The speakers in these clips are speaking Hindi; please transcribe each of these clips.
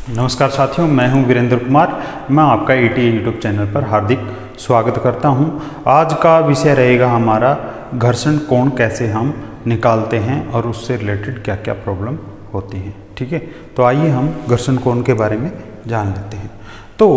नमस्कार साथियों, मैं हूं वीरेंद्र कुमार। मैं आपका ईटी यूट्यूब चैनल पर हार्दिक स्वागत करता हूं। आज का विषय रहेगा हमारा घर्षण कोण कैसे हम निकालते हैं और उससे रिलेटेड क्या क्या प्रॉब्लम होती हैं। ठीक है, तो आइए हम घर्षण कोण के बारे में जान लेते हैं। तो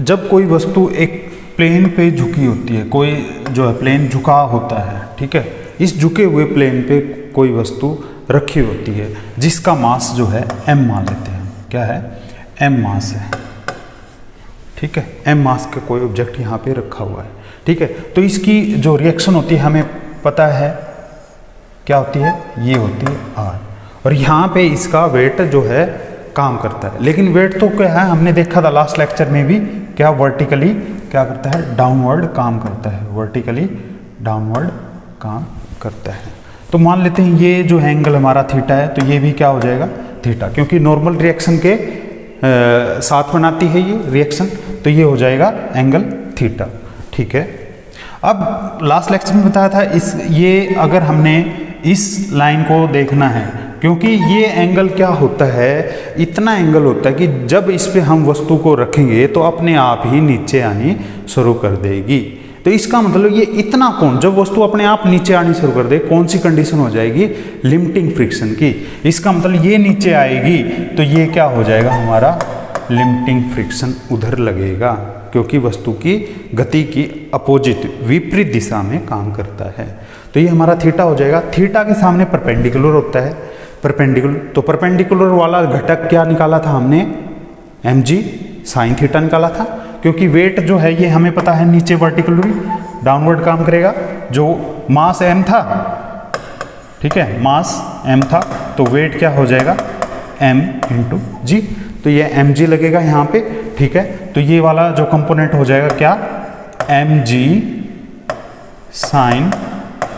जब कोई वस्तु एक प्लेन पे झुकी होती है, कोई जो है प्लेन झुका होता है, ठीक है, इस झुके हुए प्लेन पे कोई वस्तु रखी होती है जिसका मास जो है m मान लेते हैं। क्या है? m मास है। ठीक है, m मास का कोई ऑब्जेक्ट यहाँ पे रखा हुआ है। ठीक है, तो इसकी जो रिएक्शन होती है हमें पता है क्या होती है, ये होती है r। और यहाँ पे इसका वेट जो है काम करता है, लेकिन वेट तो क्या है, हमने देखा था लास्ट लेक्चर में भी, क्या वर्टिकली क्या करता है, डाउनवर्ड काम करता है, वर्टिकली डाउनवर्ड काम करता है। तो मान लेते हैं ये जो एंगल हमारा थीटा है, तो ये भी क्या हो जाएगा, थीटा, क्योंकि नॉर्मल रिएक्शन के साथ बनाती है ये रिएक्शन, तो ये हो जाएगा एंगल थीटा। ठीक है, अब लास्ट लेक्चर में बताया था ये अगर हमने इस लाइन को देखना है, क्योंकि ये एंगल क्या होता है, इतना एंगल होता है कि जब इस पे हम वस्तु को रखेंगे तो अपने आप ही नीचे आनी शुरू कर देगी। तो इसका मतलब ये इतना कोण, जब वस्तु अपने आप नीचे आनी शुरू कर दे, कौन सी कंडीशन हो जाएगी, लिमिटिंग फ्रिक्शन की। इसका मतलब ये नीचे आएगी तो ये क्या हो जाएगा, हमारा लिमिटिंग फ्रिक्शन उधर लगेगा, क्योंकि वस्तु की गति की अपोजिट विपरीत दिशा में काम करता है। तो ये हमारा थीटा हो जाएगा। थीटा के सामने परपेंडिकुलर होता है, परपेंडिकुलर, तो परपेंडिकुलर वाला घटक क्या निकाला था हमने, mg साइन थीटा निकाला था, क्योंकि वेट जो है ये हमें पता है नीचे वर्टिकली डाउनवर्ड काम करेगा। जो मास m था, ठीक है, मास m था, तो वेट क्या हो जाएगा, m इंटू जी, तो ये mg लगेगा यहाँ पे। ठीक है, तो ये वाला जो कंपोनेंट हो जाएगा क्या, mg साइन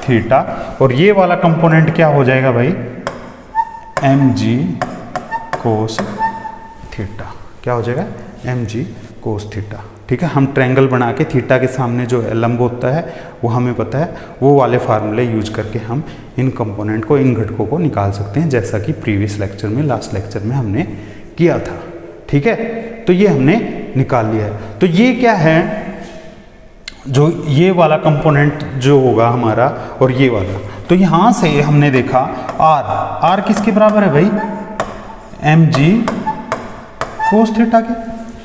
थीटा, और ये वाला कंपोनेंट क्या हो जाएगा भाई, mg कोस थीटा। क्या हो जाएगा, mg कोस थीटा। ठीक है, हम ट्रायंगल बना के थीटा के सामने जो लंब होता है वो हमें पता है, वो वाले फार्मूले यूज करके हम इन कंपोनेंट को, इन घटकों को निकाल सकते हैं, जैसा कि प्रीवियस लेक्चर में, लास्ट लेक्चर में हमने किया था। ठीक है, तो ये हमने निकाल लिया है। तो ये क्या है, जो ये वाला कंपोनेंट जो होगा हमारा और ये वाला, तो यहाँ से हमने देखा r किसके बराबर है भाई, mg कोस थीटा के,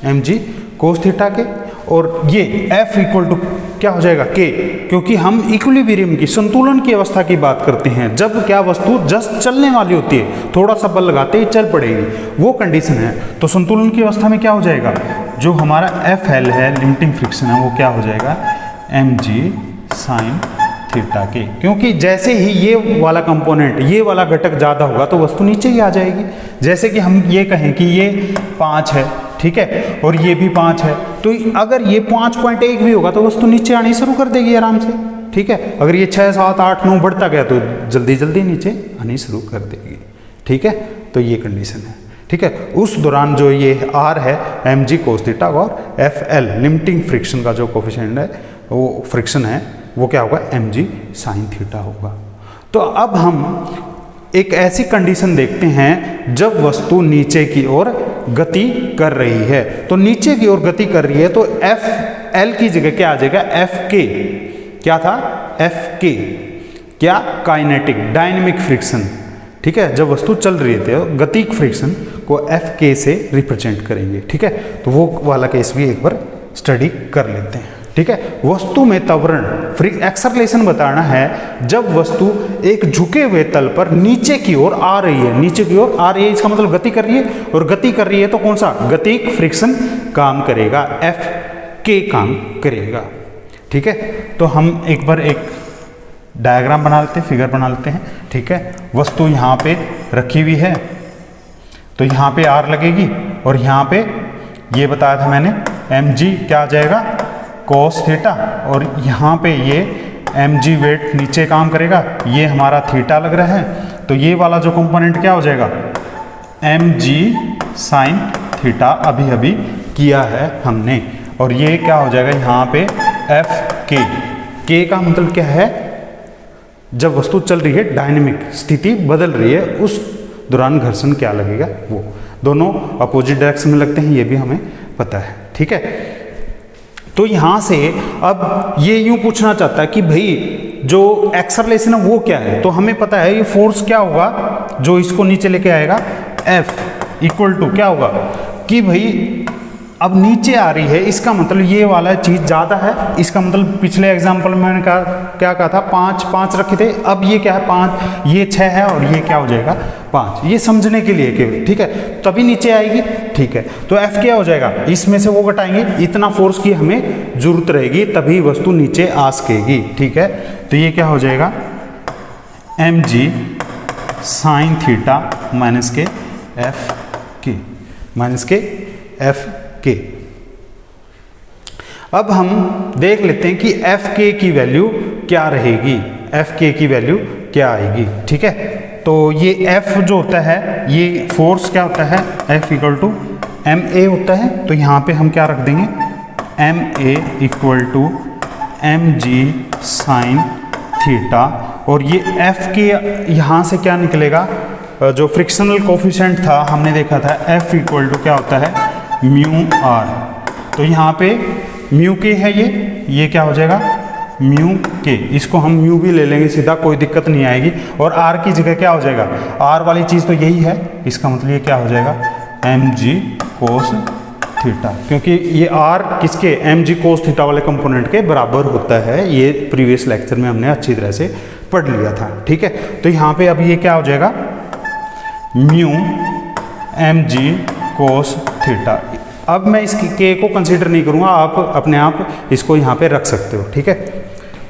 mg कोस थीटा के, और ये F इक्वल टू क्या हो जाएगा, K, क्योंकि हम इक्विलिब्रियम की, संतुलन की अवस्था की बात करते हैं, जब क्या वस्तु जस्ट चलने वाली होती है, थोड़ा सा बल लगाते ही चल पड़ेगी, वो कंडीशन है। तो संतुलन की अवस्था में क्या हो जाएगा, जो हमारा FL है, लिमिटिंग फ्रिक्शन है, वो क्या हो जाएगा, mg साइन थीटा के, क्योंकि जैसे ही ये वाला कंपोनेंट, ये वाला घटक ज़्यादा होगा तो वस्तु नीचे ही आ जाएगी। जैसे कि हम ये कहें कि ये 5 है, ठीक है, और ये भी 5 है, तो अगर ये 5.1 भी होगा तो वस्तु नीचे आनी शुरू कर देगी आराम से। ठीक है, अगर ये 6, 7, 8, 9 बढ़ता गया तो जल्दी जल्दी नीचे आनी शुरू कर देगी। ठीक है, तो ये कंडीशन है। ठीक है, उस दौरान जो ये r है, mg कोस थीटा, और fl लिमिटिंग फ्रिक्शन का जो कोफिशिएंट है, वो फ्रिक्शन है, वो क्या होगा, mg साइन थीटा होगा। तो अब हम एक ऐसी कंडीशन देखते हैं जब वस्तु नीचे की ओर गति कर रही है। तो नीचे की ओर गति कर रही है तो FL की जगह क्या आ जाएगा, FK। क्या था, FK, क्या, काइनेटिक डायनेमिक फ्रिक्शन। ठीक है, जब वस्तु चल रही है तो गतिक फ्रिक्शन को FK से रिप्रेजेंट करेंगे। ठीक है, तो वो वाला केस भी एक बार स्टडी कर लेते हैं। ठीक है, वस्तु में त्वरण एक्सेलरेशन बताना है जब वस्तु एक झुके हुए तल पर नीचे की ओर आ रही है, नीचे की ओर आ रही है, इसका मतलब गति कर रही है, और गति कर रही है तो कौन सा, गतिक फ्रिक्शन काम करेगा, FK काम करेगा। ठीक है, तो हम एक बार एक डायग्राम बना लेते हैं, फिगर बना लेते हैं। ठीक है, वस्तु यहाँ पे रखी हुई है, तो यहाँ पे r लगेगी, और यहाँ पे ये बताया था मैंने, mg क्या आ जाएगा, कोस थीटा, और यहाँ पे ये mg वेट नीचे काम करेगा, ये हमारा थीटा लग रहा है, तो ये वाला जो कंपोनेंट क्या हो जाएगा, mg साइन थीटा, अभी अभी किया है हमने, और ये क्या हो जाएगा यहाँ पे FK। K का मतलब क्या है, जब वस्तु चल रही है, डायनेमिक स्थिति बदल रही है, उस दौरान घर्षण क्या लगेगा, वो दोनों अपोजिट डायरेक्शन में लगते हैं, ये भी हमें पता है। ठीक है, तो यहाँ से अब ये यूं पूछना चाहता है कि भाई जो एक्सेलरेशन है वो क्या है, तो हमें पता है ये फोर्स क्या होगा जो इसको नीचे लेके आएगा, F इक्वल टू क्या होगा कि भाई अब नीचे आ रही है, इसका मतलब ये वाला चीज़ ज़्यादा है, इसका मतलब पिछले एग्जाम्पल में मैंने कहा क्या कहा था, 5 रखे थे, अब ये क्या है 5, ये 6 है और ये क्या हो जाएगा 5, ये समझने के लिए केवल। ठीक है, तभी नीचे आएगी। ठीक है, तो F क्या हो जाएगा, इसमें से वो घटाएंगे, इतना फोर्स की हमें जरूरत रहेगी तभी वस्तु नीचे आ सकेगी। ठीक है, तो ये क्या हो जाएगा mg साइन थीटा माइनस के एफ के। अब हम देख लेते हैं कि एफ के की वैल्यू क्या रहेगी, एफ के की वैल्यू क्या आएगी। ठीक है, तो ये एफ जो होता है, ये फोर्स क्या होता है, F equal to M A होता है, तो यहाँ पे हम क्या रख देंगे, M A equal to M G sine theta, और ये एफ के यहाँ से क्या निकलेगा, जो फ्रिक्शनल कोफिशिएंट था हमने देखा था, एफ इक्वल टू क्या होता है म्यू आर, तो यहाँ पे म्यू के है, ये क्या हो जाएगा म्यू के, इसको हम म्यू भी ले लेंगे सीधा, कोई दिक्कत नहीं आएगी, और आर की जगह क्या हो जाएगा, आर वाली चीज़ तो यही है, इसका मतलब ये क्या हो जाएगा एम जी कोस थीटा, क्योंकि ये आर किसके, एम जी कोस थीटा वाले कंपोनेंट के बराबर होता है, ये प्रीवियस लेक्चर में हमने अच्छी तरह से पढ़ लिया था। ठीक है, तो यहाँ पे अब ये क्या हो जाएगा mu M G cos theta. अब मैं इस के को कंसीडर नहीं करूँगा, आप अपने आप इसको यहाँ पे रख सकते हो। ठीक है,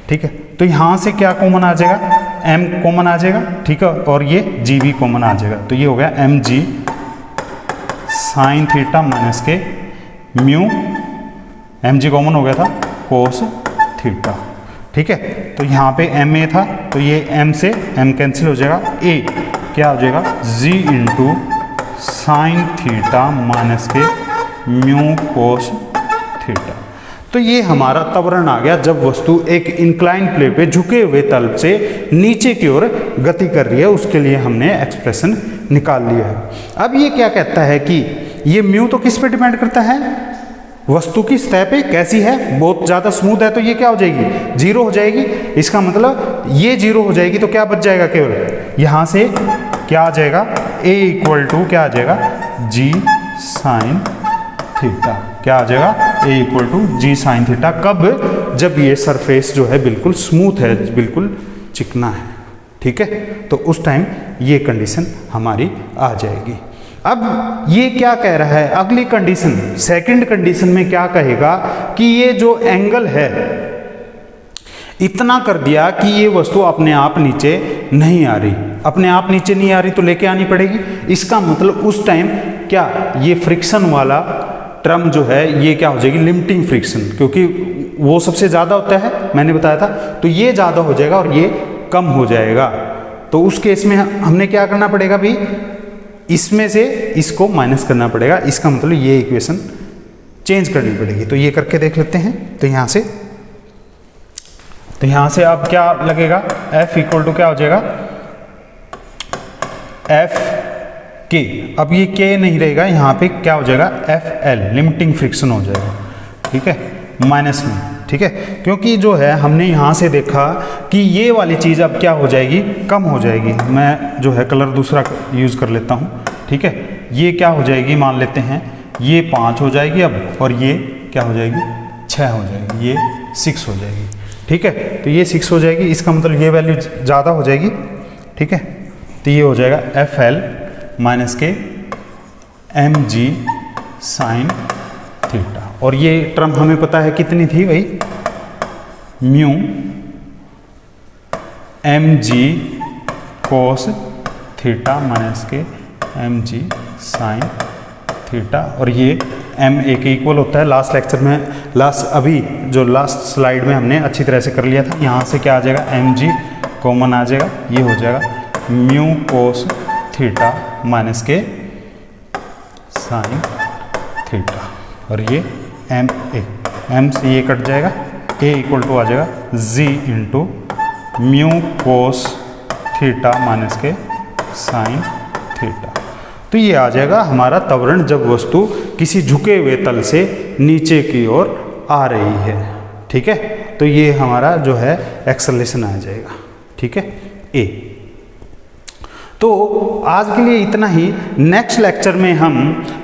ठीक है, तो यहाँ से क्या कॉमन आ जाएगा, m कॉमन आ जाएगा। ठीक है, और ये g भी कॉमन आ जाएगा, तो ये हो गया M G sine theta minus K mu, M G common हो गया था कोस थीटा। ठीक है, तो यहाँ पे एम ए था, तो ये m से m कैंसिल हो जाएगा, a क्या हो जाएगा g into sine theta minus K mu cos theta. तो ये हमारा त्वरण आ गया जब वस्तु एक इंक्लाइन प्लेन पे झुके हुए तल से नीचे की ओर गति कर रही है, उसके लिए हमने एक्सप्रेशन निकाल लिया है। अब ये क्या कहता है कि ये म्यू तो किस पे डिपेंड करता है, वस्तु की सतह पे कैसी है, बहुत ज़्यादा स्मूथ है तो ये क्या हो जाएगी जीरो हो जाएगी, इसका मतलब ये जीरो हो जाएगी, तो क्या बच जाएगा केवल यहाँ से क्या आ जाएगा a इक्वल टू क्या आ जाएगा g साइन थीटा, क्या आ जाएगा a equal to g sine theta. कब, जब ये सरफेस जो है बिल्कुल स्मूथ है, बिल्कुल चिकना है। ठीक है, तो उस टाइम ये कंडीशन हमारी आ जाएगी। अब ये क्या कह रहा है, अगली कंडीशन, सेकंड कंडीशन में क्या कहेगा कि ये जो एंगल है इतना कर दिया कि ये वस्तु अपने आप नीचे नहीं आ रही, अपने आप नीचे नहीं आ रही तो लेके आनी पड़ेगी। इसका मतलब उस टाइम क्या, ये फ्रिक्शन वाला टर्म जो है ये क्या हो जाएगी लिमिटिंग फ्रिक्शन, क्योंकि वो सबसे ज़्यादा होता है, मैंने बताया था, तो ये ज़्यादा हो जाएगा और ये कम हो जाएगा। तो उस केस में हमने क्या करना पड़ेगा भाई, इसमें से इसको माइनस करना पड़ेगा, इसका मतलब ये इक्वेशन चेंज करनी पड़ेगी। तो ये करके देख लेते हैं। तो यहाँ से अब क्या लगेगा, F इक्वल टू क्या हो जाएगा एफ के, अब ये के नहीं रहेगा, यहाँ पे क्या हो जाएगा एफ एल, लिमिटिंग फ्रिक्शन हो जाएगा। ठीक है, माइनस में। ठीक है, क्योंकि जो है हमने यहाँ से देखा कि ये वाली चीज़ अब क्या हो जाएगी, कम हो जाएगी। मैं जो है कलर दूसरा यूज़ कर लेता हूँ। ठीक है, ये क्या हो जाएगी, मान लेते हैं ये 5 हो जाएगी अब, और ये क्या हो जाएगी 6 हो जाएगी, ये 6 हो जाएगी। ठीक है, तो ये 6 हो जाएगी, इसका मतलब ये वैल्यू ज़्यादा हो जाएगी। ठीक है, तो ये हो जाएगा F L minus K M G sine theta, और ये टर्म हमें पता है कितनी थी भाई, mu M G cos theta minus K M G sine theta, और ये एम ए के इक्वल होता है। लास्ट लेक्चर में, अभी जो लास्ट स्लाइड में हमने अच्छी तरह से कर लिया था। यहाँ से क्या आ जाएगा, एम जी कॉमन आ जाएगा, ये हो जाएगा म्यू कोस थीटा माइनस के साइन थीटा, और ये एम से ये कट जाएगा, ए इक्वल टू आ जाएगा g into mu cos theta minus के साइन थीटा। तो ये आ जाएगा हमारा त्वरण जब वस्तु किसी झुके हुए तल से नीचे की ओर आ रही है। ठीक है, तो ये हमारा जो है एक्सेलरेशन आ जाएगा। ठीक है, ए। तो आज के लिए इतना ही। नेक्स्ट लेक्चर में हम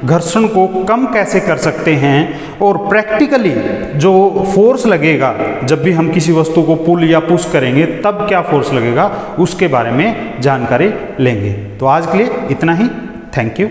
घर्षण को कम कैसे कर सकते हैं और प्रैक्टिकली जो फोर्स लगेगा जब भी हम किसी वस्तु को पुल या पुश करेंगे तब क्या फोर्स लगेगा उसके बारे में जानकारी लेंगे। तो आज के लिए इतना ही। Thank you.